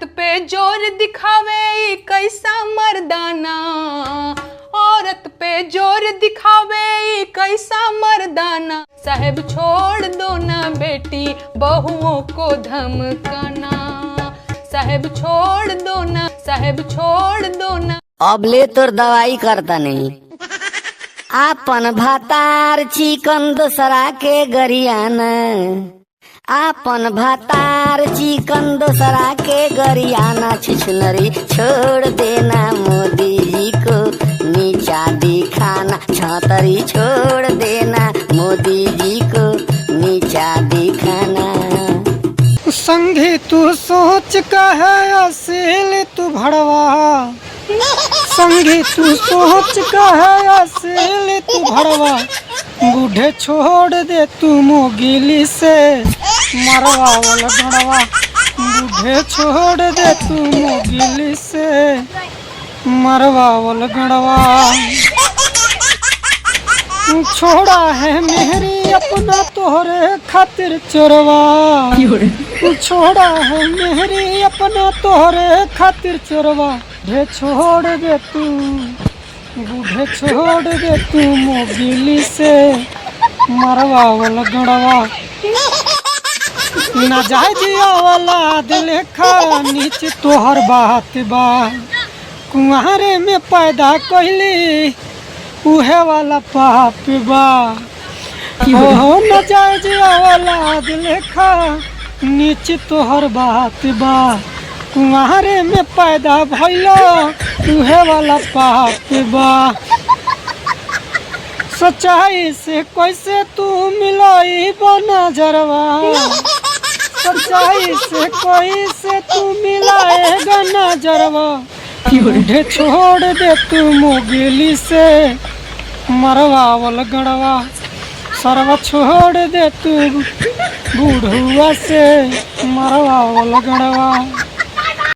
औरत पे जोर दिखावे ई कैसा मर्दाना, औरत पे जोर दिखावे ई कैसा मर्दाना। साहब छोड़ दो ना बेटी बहुओं को धमकाना, साहब छोड़ दो ना, साहब छोड़ दो ना। अब ले तोर दवाई करता नहीं। आपन भातार चिकन दोसरा के गरियाना, आपन भातार चिकन दोसरा के गरियाना। छिछनरी छोड़ देना मोदी जी को नीचा दिखाना, छतरी छोड़ देना मोदी जी को नीचा दिखाना। संगी तू सोच का है असील तू भड़वा, संगी तू सोच का है असील तू भड़वा। बूढ़े छोड़ दे तू मोगिली से मरवा वाला गड़वा, बूढ़े छोड़ दे तू मोगिली से मरवा वाला गड़वा। छोड़ा है मेहरी अपना तोहरे खातिर चोरवा, छोड़ा है मेहरी अपना तोहरे खातिर चोरवा। बूढ़े छोड़ दे तू, बूढ़े छोड़ दे तू मोगिली से मरवा वाला गड़वा। ना जाए जिया वाला दिल खा नीचे तोहर बात बा, कुंवारे में पैदा कइली उहे वाला पाप बा। हो न जाए जिया वाला दिल खा नीचे तोहर बात बा, कुंवारे में पैदा भइलो उहे वाला पाप बा। सच्चाई से कैसे तू मिलाई नजरवा, सच्चाई से कैसे तू मिलाएगा नजरवा। बूढ़े छोड़ दे तू मोगिली से मरवा वाला गड़वा, सरवा छोड़ दे तू बूढ़ुआ से मरवा वाला गड़वा।